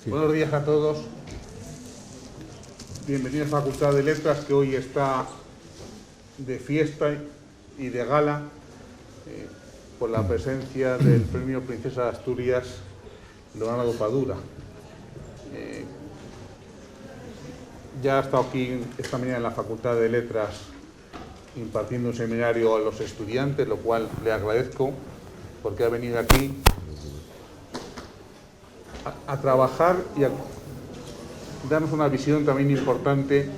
Sí. Buenos días a todos. Bienvenidos a la Facultad de Letras, que hoy está de fiesta y de gala por la presencia del Premio Princesa de Asturias, Leonardo Padura. Ya ha estado aquí esta mañana en la Facultad de Letras impartiendo un seminario a los estudiantes, lo cual le agradezco, porque ha venido aquí a trabajar y a darnos una visión también importante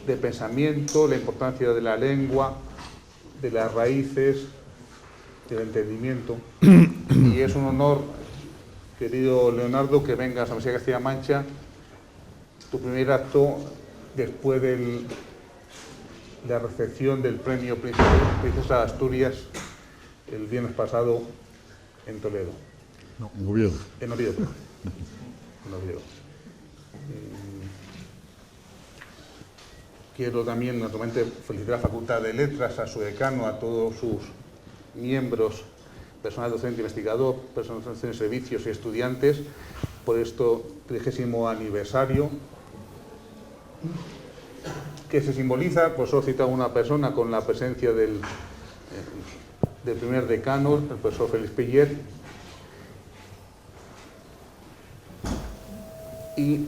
de pensamiento, la importancia de la lengua, de las raíces, del entendimiento. Y es un honor, querido Leonardo, que vengas a la Universidad de Castilla-La Mancha, tu primer acto después de la recepción del premio Princesa de Asturias el viernes pasado en Toledo. No, en Oviedo. En Oviedo. En Oviedo. Quiero también, naturalmente, felicitar a la Facultad de Letras, a su decano, a todos sus miembros, personal docente, investigador, personal docente de servicios y estudiantes, por esto 30º aniversario, que se simboliza, pues solo cita una persona, con la presencia del primer decano, el profesor Félix Pellet, y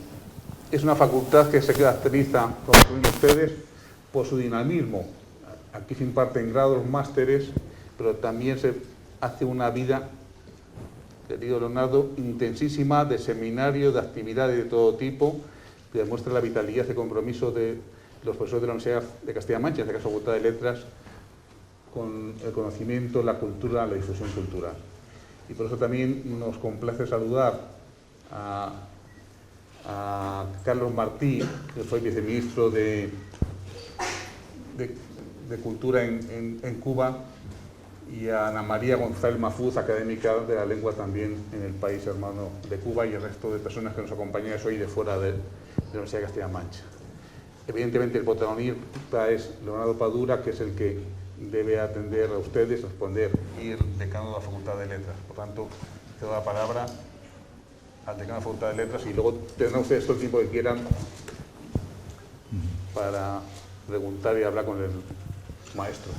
es una facultad que se caracteriza, como ven ustedes, por su dinamismo. Aquí se imparten grados, másteres, pero también se hace una vida, querido Leonardo, intensísima de seminarios, de actividades de todo tipo, que demuestra la vitalidad y compromiso de los profesores de la Universidad de Castilla-La Mancha, en este caso Facultad de Letras, con el conocimiento, la cultura, la difusión cultural. Y por eso también nos complace saludar a Carlos Martí, que fue viceministro de Cultura en Cuba, y a Ana María González Mafuz, académica de la lengua también en el país hermano de Cuba, y el resto de personas que nos acompañan hoy de fuera de la Universidad de Castilla-La Mancha. Evidentemente el protagonista es Leonardo Padura, que es el que debe atender a ustedes, responder, y el decano de la Facultad de Letras. Por tanto, te doy la palabra al decano de la Facultad de Letras, y luego tendrán ustedes todo el tiempo que quieran para preguntar y hablar con el maestro.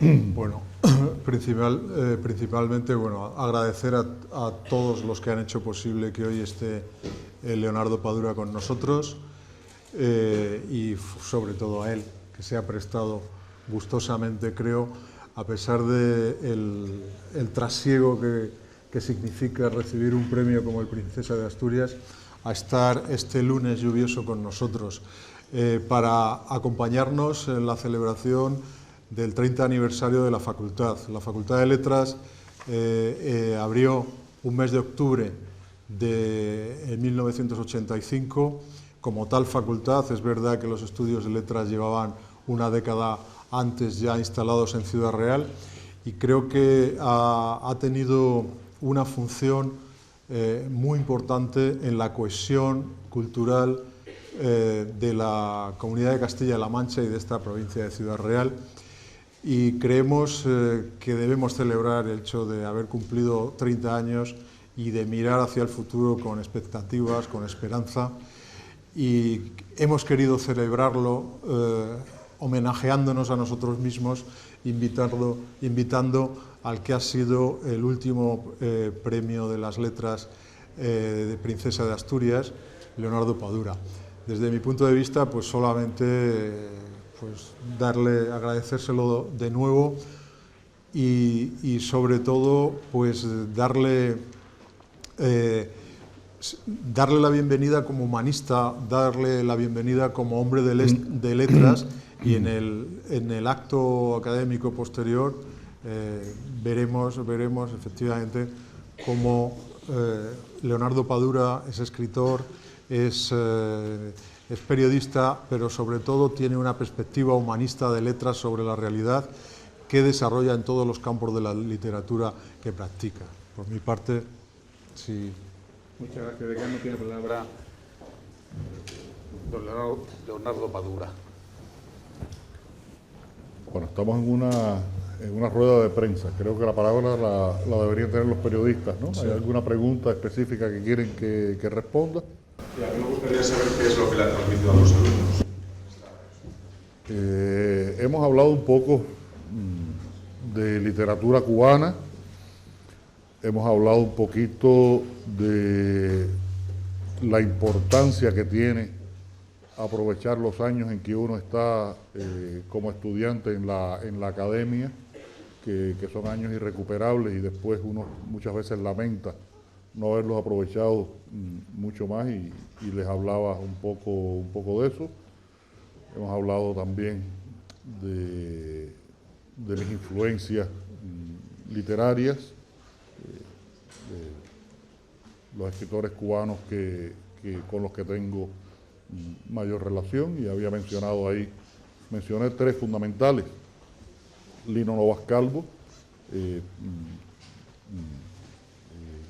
Bueno, principalmente agradecer a todos los que han hecho posible que hoy esté Leonardo Padura con nosotros, y sobre todo a él, que se ha prestado gustosamente, creo, a pesar del trasiego que significa recibir un premio como el Princesa de Asturias, a estar este lunes lluvioso con nosotros para acompañarnos en la celebración del 30 aniversario de la Facultad. La Facultad de Letras abrió un mes de octubre de 1985 como tal facultad. Es verdad que los estudios de letras llevaban una década antes ya instalados en Ciudad Real, y creo que ha tenido una función muy importante en la cohesión cultural de la Comunidad de Castilla-La Mancha y de esta provincia de Ciudad Real, y creemos que debemos celebrar el hecho de haber cumplido 30 años y de mirar hacia el futuro con expectativas, con esperanza, y hemos querido celebrarlo homenajeándonos a nosotros mismos, invitando al que ha sido el último premio de las letras de Princesa de Asturias, Leonardo Padura. Desde mi punto de vista, pues solamente agradecérselo de nuevo, y sobre todo pues darle la bienvenida como humanista, darle la bienvenida como hombre de letras, y en el acto académico posterior veremos efectivamente cómo Leonardo Padura es escritor, es periodista, pero sobre todo tiene una perspectiva humanista de letras sobre la realidad que desarrolla en todos los campos de la literatura que practica. Por mi parte, sí. Muchas gracias, decano. Tiene la palabra don Leonardo Padura. Bueno, estamos en una rueda de prensa. Creo que la palabra la deberían tener los periodistas, ¿no? Sí. ¿Hay alguna pregunta específica que quieren que responda? Y a mí me gustaría saber qué es lo que le ha transmitido a los alumnos. Hemos hablado un poco de literatura cubana, hemos hablado un poquito de la importancia que tiene aprovechar los años en que uno está como estudiante en la academia, que son años irrecuperables y después uno muchas veces lamenta no haberlos aprovechado mucho más y les hablaba un poco de eso. Hemos hablado también de mis influencias literarias, de los escritores cubanos con los que tengo mayor relación, y había mencioné 3 fundamentales: Lino Novas Calvo,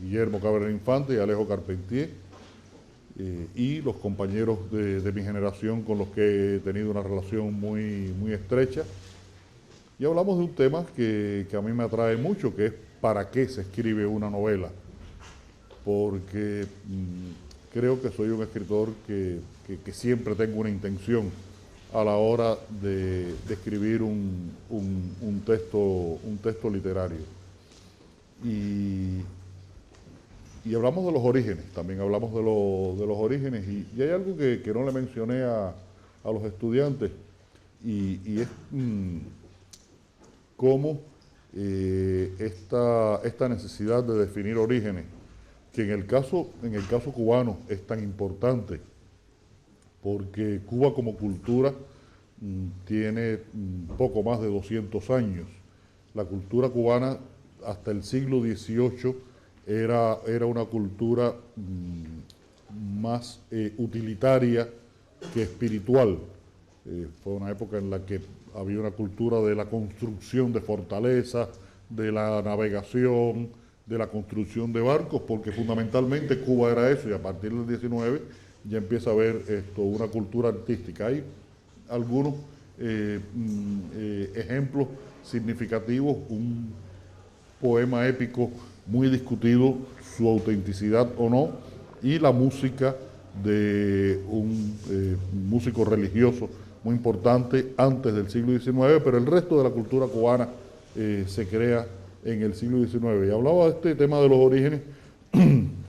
Guillermo Cabrera Infante y Alejo Carpentier, y los compañeros de mi generación con los que he tenido una relación muy estrecha. Y hablamos de un tema que a mí me atrae mucho, que es ¿para qué se escribe una novela? Porque creo que soy un escritor que siempre tengo una intención a la hora de escribir un texto literario. Y hablamos de los orígenes, también hablamos de los orígenes, y hay algo que no le mencioné a los estudiantes, y es cómo esta necesidad de definir orígenes, que en el caso cubano es tan importante, porque Cuba como cultura tiene poco más de 200 años. La cultura cubana hasta el siglo XVIII era una cultura más utilitaria que espiritual. Fue una época en la que había una cultura de la construcción de fortalezas, de la navegación, de la construcción de barcos, porque fundamentalmente Cuba era eso, y a partir del 19 ya empieza a haber una cultura artística. Hay algunos ejemplos significativos, un poema épico muy discutido, su autenticidad o no, y la música de un músico religioso muy importante antes del siglo XIX, pero el resto de la cultura cubana se crea en el siglo XIX. Y hablaba de este tema de los orígenes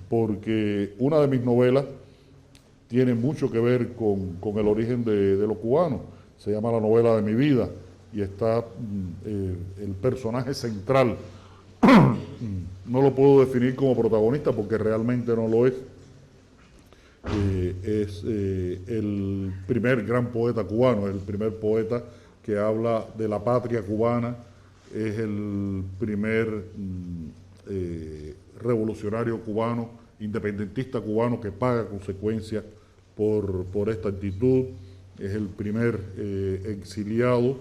porque una de mis novelas tiene mucho que ver con el origen de los cubanos. Se llama La novela de mi vida, y está el personaje central. No lo puedo definir como protagonista porque realmente no lo es. Es el primer gran poeta cubano, es el primer poeta que habla de la patria cubana, es el primer revolucionario cubano, independentista cubano que paga consecuencias por esta actitud, es el primer exiliado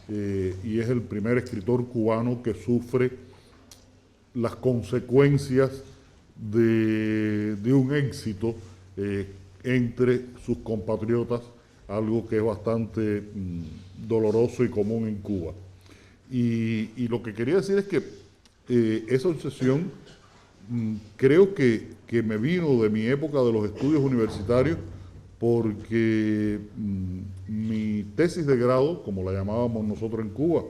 y es el primer escritor cubano que sufre las consecuencias de un éxito entre sus compatriotas, algo que es bastante doloroso y común en Cuba. Y lo que quería decir es que esa obsesión creo que me vino de mi época de los estudios universitarios, porque mi tesis de grado, como la llamábamos nosotros en Cuba,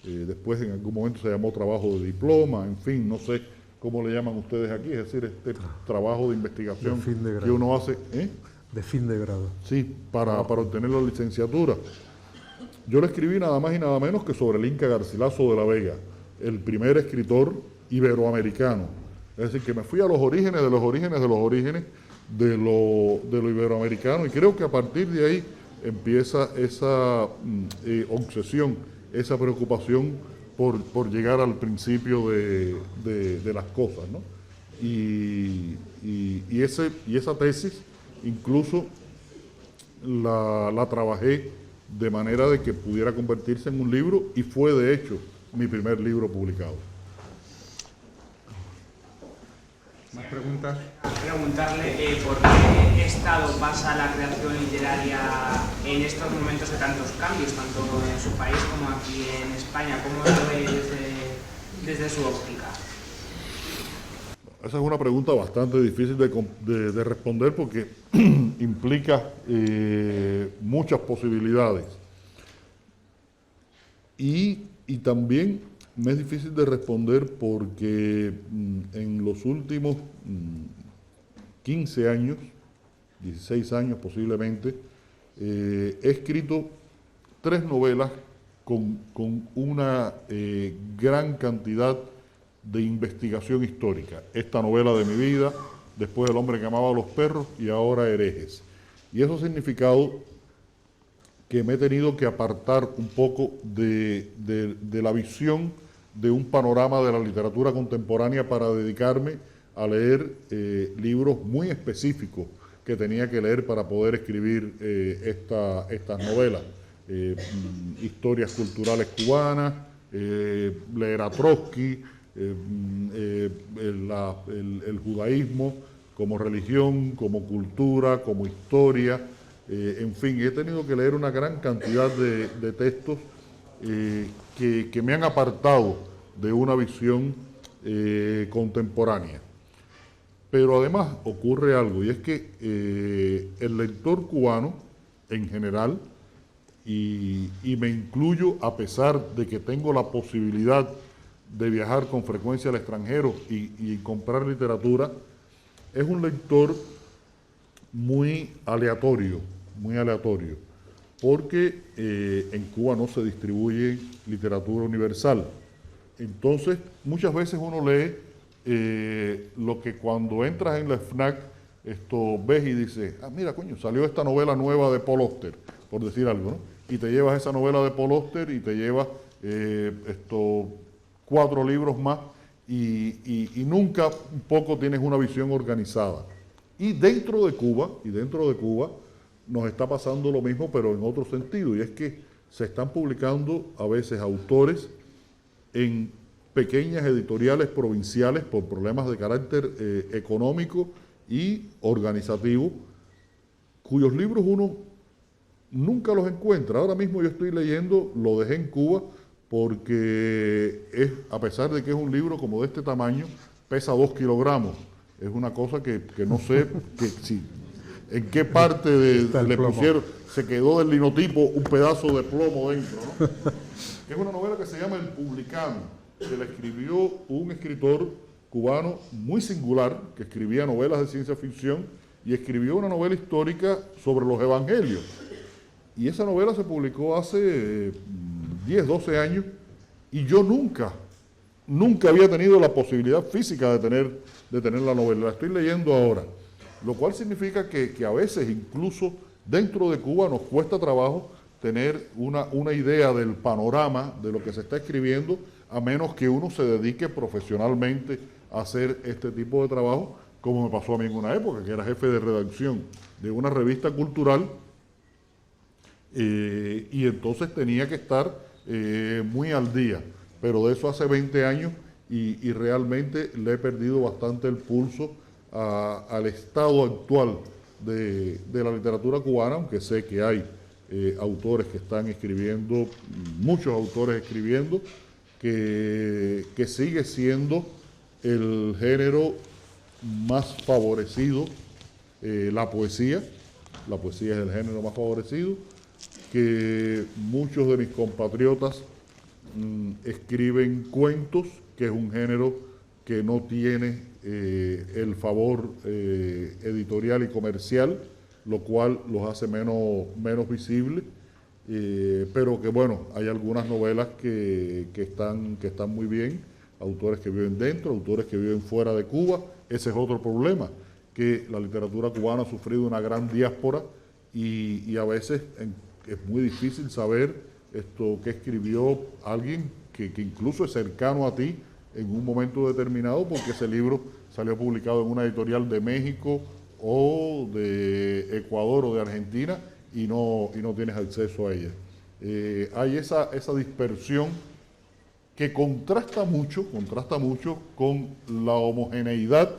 después en algún momento se llamó trabajo de diploma, en fin, no sé cómo le llaman ustedes aquí, es decir, este trabajo de investigación que uno hace. De fin de grado. Sí, para obtener la licenciatura. Yo le escribí nada más y nada menos que sobre el Inca Garcilaso de la Vega, el primer escritor iberoamericano. Es decir, que me fui a los orígenes de los orígenes de los orígenes de lo iberoamericano, y creo que a partir de ahí empieza esa obsesión, esa preocupación por llegar al principio de las cosas, ¿no? Y esa tesis incluso la trabajé de manera de que pudiera convertirse en un libro, y fue de hecho mi primer libro publicado. ¿Más preguntas? Preguntarle por qué estado pasa la creación literaria en estos momentos de tantos cambios, tanto en su país como aquí en España. ¿Cómo lo ve desde su óptica? Esa es una pregunta bastante difícil de responder porque implica muchas posibilidades. Y también me es difícil de responder porque en los últimos 15 años, 16 años posiblemente, he escrito 3 novelas con una gran cantidad de investigación histórica. Esta novela de mi vida, después El hombre que amaba a los perros y ahora Herejes. Y eso ha significado que me he tenido que apartar un poco de la visión de un panorama de la literatura contemporánea para dedicarme a leer libros muy específicos que tenía que leer para poder escribir estas novelas. Historias culturales cubanas, leer a Trotsky, el judaísmo como religión, como cultura, como historia, en fin, he tenido que leer una gran cantidad de textos que me han apartado de una visión contemporánea. Pero además ocurre algo, y es que el lector cubano en general, y me incluyo a pesar de que tengo la posibilidad de viajar con frecuencia al extranjero y comprar literatura, es un lector muy aleatorio, porque en Cuba no se distribuye literatura universal. Entonces, muchas veces uno lee lo que cuando entras en la FNAC ves y dices, mira, coño, salió esta novela nueva de Paul Auster, por decir algo, ¿no? Y te llevas esa novela de Paul Auster y te llevas 4 libros más y nunca un poco tienes una visión organizada. Y dentro de Cuba nos está pasando lo mismo, pero en otro sentido, y es que se están publicando a veces autores en pequeñas editoriales provinciales por problemas de carácter económico y organizativo, cuyos libros uno nunca los encuentra. Ahora mismo yo estoy leyendo, lo dejé en Cuba, porque a pesar de que es un libro como de este tamaño, pesa 2 kilogramos. Es una cosa que no sé en qué parte le pusieron, se quedó del linotipo un pedazo de plomo dentro, ¿no? Es una novela que se llama El Publicano, que la escribió un escritor cubano muy singular, que escribía novelas de ciencia ficción y escribió una novela histórica sobre los evangelios. Y esa novela se publicó hace 10, 12 años y yo nunca había tenido la posibilidad física de tener la novela. La estoy leyendo ahora, lo cual significa que a veces incluso dentro de Cuba nos cuesta trabajo tener una idea del panorama de lo que se está escribiendo, a menos que uno se dedique profesionalmente a hacer este tipo de trabajo, como me pasó a mí en una época, que era jefe de redacción de una revista cultural, y entonces tenía que estar muy al día, pero de eso hace 20 años y realmente le he perdido bastante el pulso al estado actual de la literatura cubana, aunque sé que hay autores que están escribiendo, muchos autores escribiendo, que sigue siendo el género más favorecido, la poesía es el género más favorecido, que muchos de mis compatriotas escriben cuentos, que es un género que no tiene el favor editorial y comercial, lo cual los hace menos visibles, pero que bueno, hay algunas novelas que están muy bien, autores que viven dentro, autores que viven fuera de Cuba. Ese es otro problema, que la literatura cubana ha sufrido una gran diáspora y a veces es muy difícil saber qué escribió alguien que incluso es cercano a ti en un momento determinado, porque ese libro salió publicado en una editorial de México o de Ecuador o de Argentina y no tienes acceso a ella. Hay esa dispersión que contrasta mucho con la homogeneidad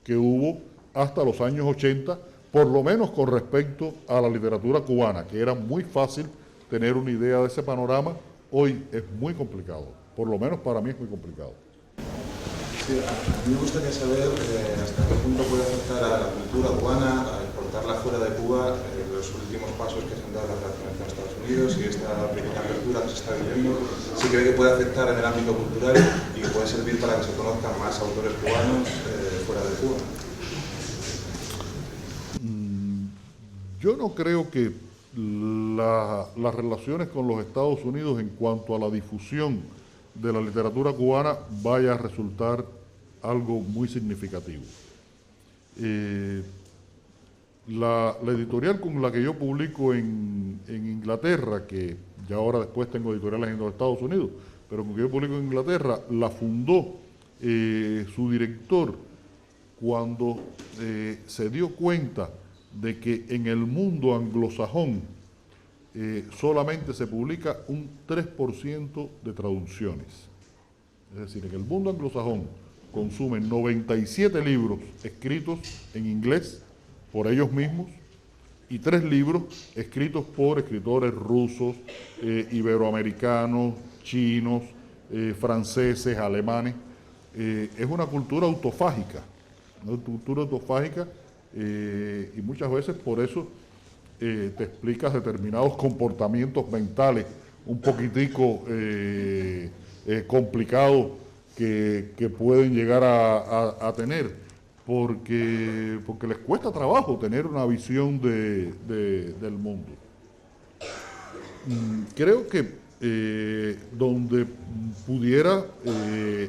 que hubo hasta los años 80, por lo menos con respecto a la literatura cubana, que era muy fácil tener una idea de ese panorama. Hoy es muy complicado, por lo menos para mí es muy complicado. Sí, a mí me gustaría saber hasta qué punto puede afectar a la cultura cubana, a exportarla fuera de Cuba, los últimos pasos que se han dado en las relaciones con Estados Unidos y esta pequeña apertura que se está viviendo. Si cree que puede afectar en el ámbito cultural y que puede servir para que se conozcan más autores cubanos fuera de Cuba. Yo no creo que las relaciones con los Estados Unidos en cuanto a la difusión de la literatura cubana vaya a resultar algo muy significativo. La editorial con la que yo publico en Inglaterra, que ya ahora después tengo editoriales en los Estados Unidos, pero con que yo publico en Inglaterra, la fundó su director cuando se dio cuenta de que en el mundo anglosajón solamente se publica un 3% de traducciones. Es decir, en el mundo anglosajón consumen 97 libros escritos en inglés por ellos mismos y 3 libros escritos por escritores rusos, iberoamericanos, chinos, franceses, alemanes. Es una cultura autofágica, y muchas veces por eso te explicas determinados comportamientos mentales un poquitico complicados que pueden llegar a tener, porque les cuesta trabajo tener una visión del mundo. Creo que donde pudiera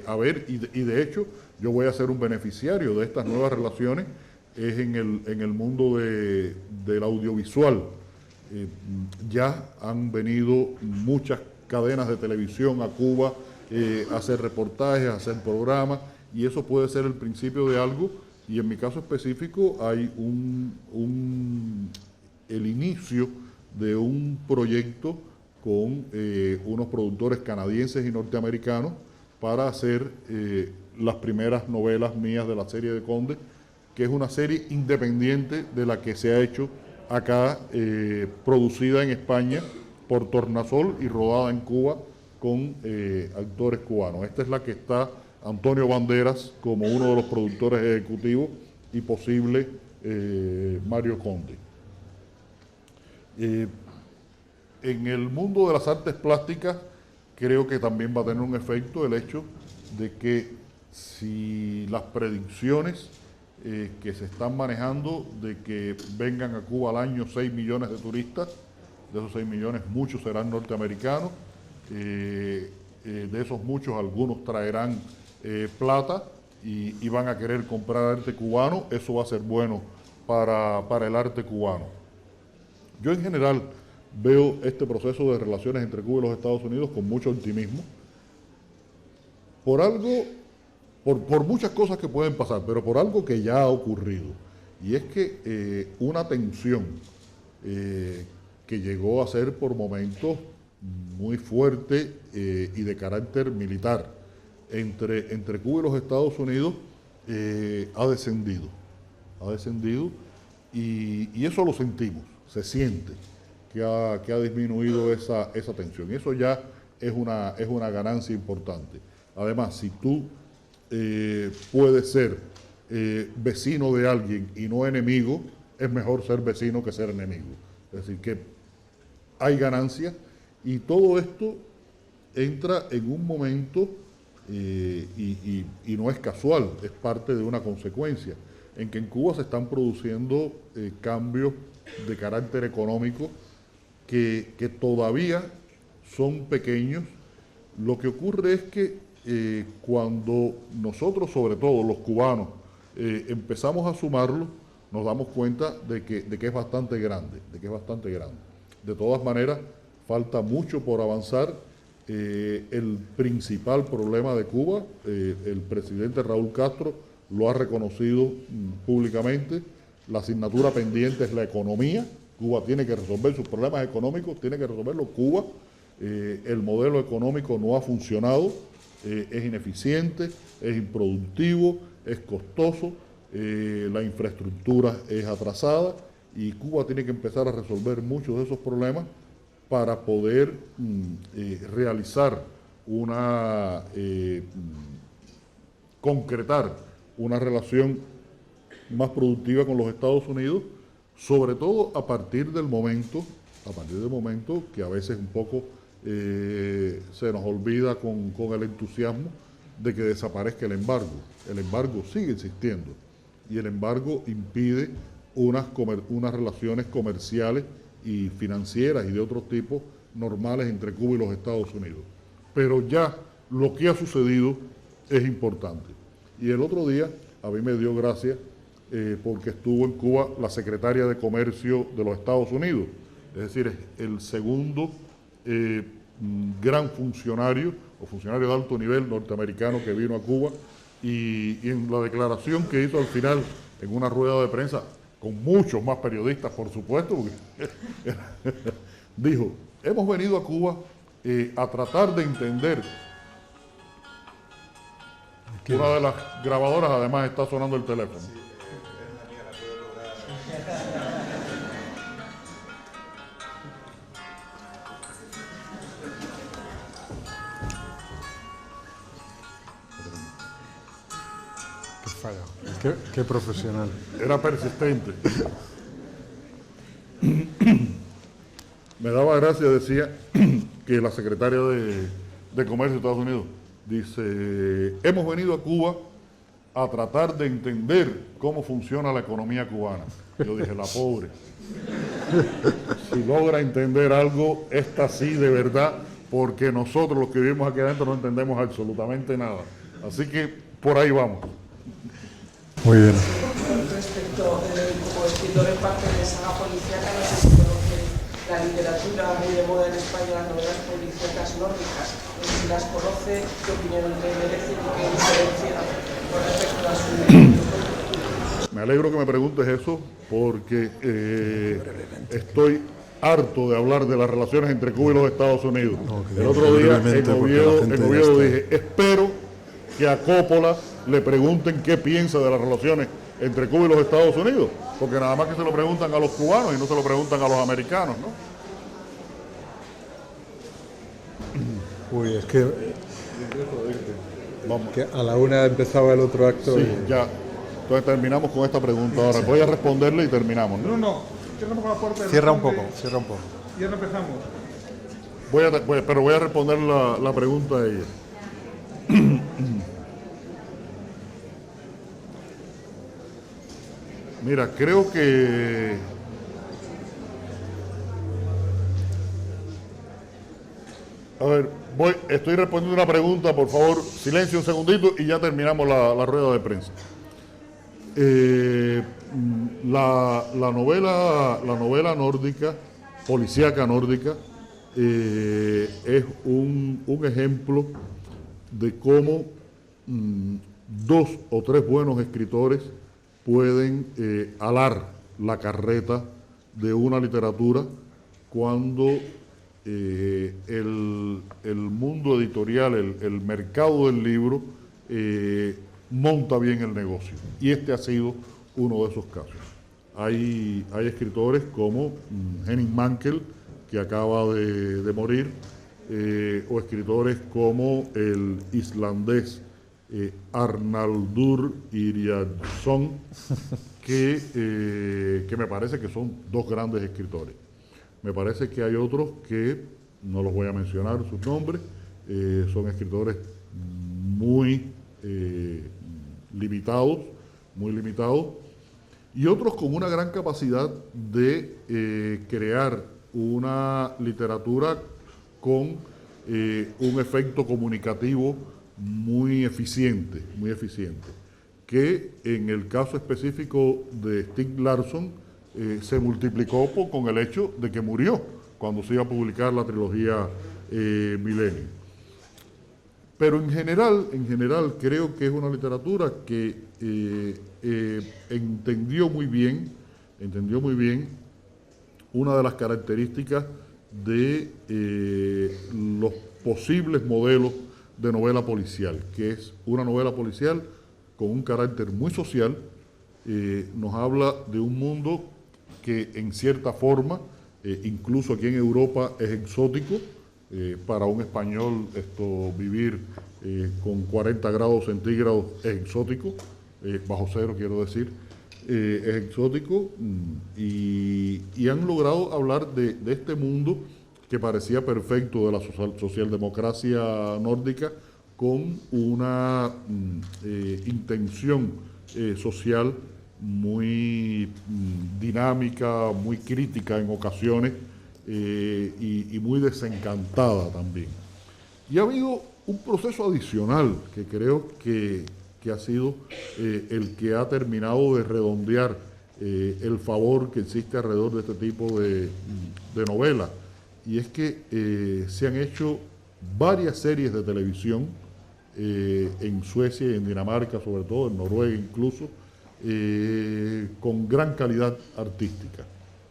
haber, y de hecho yo voy a ser un beneficiario de estas nuevas relaciones, es en el mundo del audiovisual. Ya han venido muchas cadenas de televisión a Cuba a hacer reportajes, a hacer programas, y eso puede ser el principio de algo, y en mi caso específico hay el inicio de un proyecto con unos productores canadienses y norteamericanos para hacer las primeras novelas mías de la serie de Conde, que es una serie independiente de la que se ha hecho acá, producida en España por Tornasol y rodada en Cuba con actores cubanos. Esta es la que está Antonio Banderas como uno de los productores ejecutivos y posible Mario Conde. En el mundo de las artes plásticas creo que también va a tener un efecto el hecho de que si las predicciones que se están manejando de que vengan a Cuba al año 6 millones de turistas, de esos 6 millones muchos serán norteamericanos, de esos muchos algunos traerán plata y van a querer comprar arte cubano, eso va a ser bueno para el arte cubano. Yo en general veo este proceso de relaciones entre Cuba y los Estados Unidos con mucho optimismo, por muchas cosas que pueden pasar, pero por algo que ya ha ocurrido, y es que una tensión que llegó a ser por momentos muy fuerte y de carácter militar entre Cuba y los Estados Unidos ha descendido, y eso lo sentimos, se siente que ha disminuido esa tensión, y eso ya es una ganancia importante. Además, si tú puedes ser vecino de alguien y no enemigo, es mejor ser vecino que ser enemigo. Es decir, que hay ganancias, y todo esto entra en un momento, y no es casual, es parte de una consecuencia, en que en Cuba se están produciendo cambios de carácter económico que todavía son pequeños. Lo que ocurre es que cuando nosotros, sobre todo los cubanos, empezamos a sumarlo, nos damos cuenta de que es bastante grande, De todas maneras, falta mucho por avanzar. El principal problema de Cuba, el presidente Raúl Castro lo ha reconocido públicamente, la asignatura pendiente es la economía. Cuba tiene que resolver sus problemas económicos, tiene que resolverlo Cuba. El modelo económico no ha funcionado, es ineficiente, es improductivo, es costoso, la infraestructura es atrasada, y Cuba tiene que empezar a resolver muchos de esos problemas para poder realizar concretar una relación más productiva con los Estados Unidos, sobre todo a partir del momento que a veces un poco se nos olvida con el entusiasmo de que desaparezca el embargo. El embargo sigue existiendo y el embargo impide unas relaciones comerciales y financieras y de otro tipo normales entre Cuba y los Estados Unidos. Pero ya lo que ha sucedido es importante. Y el otro día a mí me dio gracia porque estuvo en Cuba la secretaria de Comercio de los Estados Unidos, es decir, es el segundo gran funcionario o funcionario de alto nivel norteamericano que vino a Cuba, y en la declaración que hizo al final en una rueda de prensa, con muchos más periodistas por supuesto, dijo: hemos venido a Cuba a tratar de entender. Una de las grabadoras además está sonando el teléfono. Qué falla, qué profesional. Era persistente. Me daba gracia, decía, que la secretaria de Comercio de Estados Unidos dice: hemos venido a Cuba a tratar de entender cómo funciona la economía cubana. Yo dije: la pobre. Si logra entender algo, esta sí de verdad, porque nosotros los que vivimos aquí adentro no entendemos absolutamente nada. Así que por ahí vamos. Muy bien. Respecto, como escritor en parte de saga policíaca, no sé si conocen la literatura muy de moda en España, las novelas policíacas nórdicas. Si las conoce, ¿qué opinión le merece y qué diferencia con respecto a su... Me alegro que me preguntes eso, porque estoy harto de hablar de las relaciones entre Cuba y los Estados Unidos. El otro día en Oviedo dije: espero que a Coppola le pregunten qué piensa de las relaciones entre Cuba y los Estados Unidos, porque nada más que se lo preguntan a los cubanos y no se lo preguntan a los americanos, ¿no? Uy, es que a la una empezaba el otro acto. Sí, ya. Entonces terminamos con esta pregunta ahora. Voy a responderle y terminamos, ¿no? No, cierramos con la puerta. Cierra un poco. Ya no empezamos. Pero voy a responder la pregunta a ella. Mira, creo que a ver, estoy respondiendo una pregunta, por favor, silencio un segundito y ya terminamos la rueda de prensa. La novela nórdica, policíaca nórdica, es un ejemplo de cómo dos o tres buenos escritores pueden alar la carreta de una literatura cuando el mundo editorial, el mercado del libro, monta bien el negocio. Y este ha sido uno de esos casos. Hay escritores como Henning Mankell, que acaba de morir, o escritores como el islandés Arnaldur Iriarsson, que me parece que son dos grandes escritores. Me parece que hay otros que, no los voy a mencionar sus nombres, son escritores muy limitados, y otros con una gran capacidad de crear una literatura con un efecto comunicativo muy eficiente, que en el caso específico de Stieg Larsson se multiplicó con el hecho de que murió cuando se iba a publicar la trilogía Milenio. Pero en general creo que es una literatura que entendió muy bien una de las características de los posibles modelos de novela policial, que es una novela policial con un carácter muy social. Nos habla de un mundo que en cierta forma, incluso aquí en Europa, es exótico, Para un español vivir con 40 grados centígrados es exótico, bajo cero quiero decir, es exótico, y han logrado hablar de este mundo que parecía perfecto de la socialdemocracia nórdica, con una intención social muy dinámica, muy crítica en ocasiones, y muy desencantada también. Y ha habido un proceso adicional que creo que ha sido el que ha terminado de redondear el favor que existe alrededor de este tipo de novelas, y es que se han hecho varias series de televisión en Suecia y en Dinamarca, sobre todo en Noruega incluso, con gran calidad artística.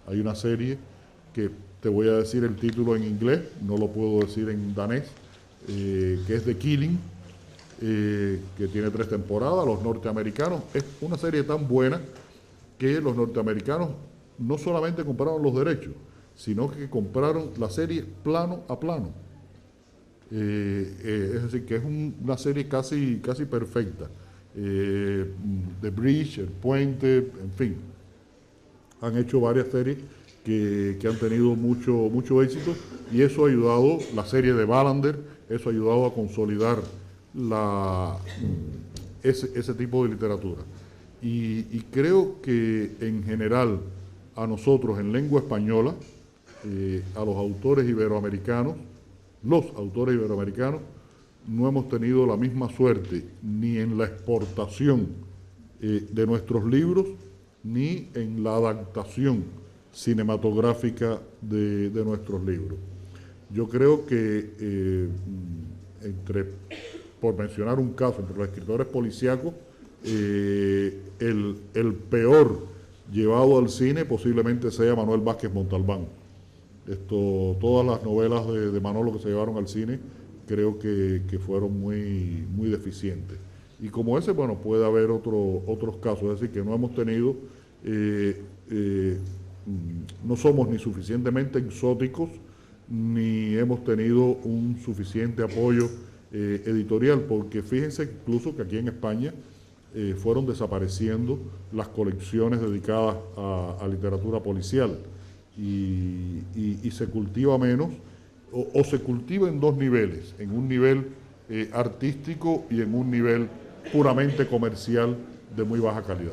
Hay una serie que te voy a decir el título en inglés, no lo puedo decir en danés, que es The Killing, que tiene 3 temporadas. Los norteamericanos, es una serie tan buena que los norteamericanos no solamente compraron los derechos, sino que compraron la serie plano a plano. Es decir, que es una serie casi perfecta. The Bridge, El Puente, en fin. Han hecho varias series que han tenido mucho éxito, y eso ha ayudado, la serie de Wallander, eso ha ayudado a consolidar ese tipo de literatura. Y creo que en general a nosotros en lengua española, a los autores iberoamericanos, no hemos tenido la misma suerte ni en la exportación de nuestros libros, ni en la adaptación cinematográfica de nuestros libros. Yo creo que, por mencionar un caso, entre los escritores policíacos, el peor llevado al cine posiblemente sea Manuel Vázquez Montalbán. Todas las novelas de Manolo que se llevaron al cine creo que fueron muy deficientes. Y como ese, bueno, puede haber otros casos, es decir, que no hemos tenido, no somos ni suficientemente exóticos, ni hemos tenido un suficiente apoyo editorial, porque fíjense incluso que aquí en España fueron desapareciendo las colecciones dedicadas a literatura policial, y se cultiva menos, o se cultiva en 2 niveles, en un nivel artístico y en un nivel puramente comercial de muy baja calidad.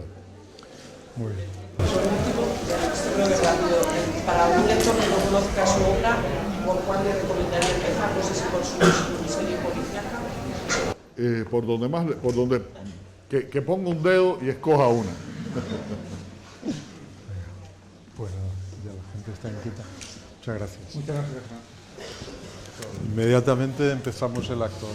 Muy bien. Por último, breve rápido, para un lector que no conozca su obra, ¿por cuál le recomendaría empezar? No sé si por su serie policíaca. Por donde que ponga un dedo y escoja una. Pues ya la gente está inquieta. Muchas gracias. Muchas gracias. Inmediatamente empezamos el acto.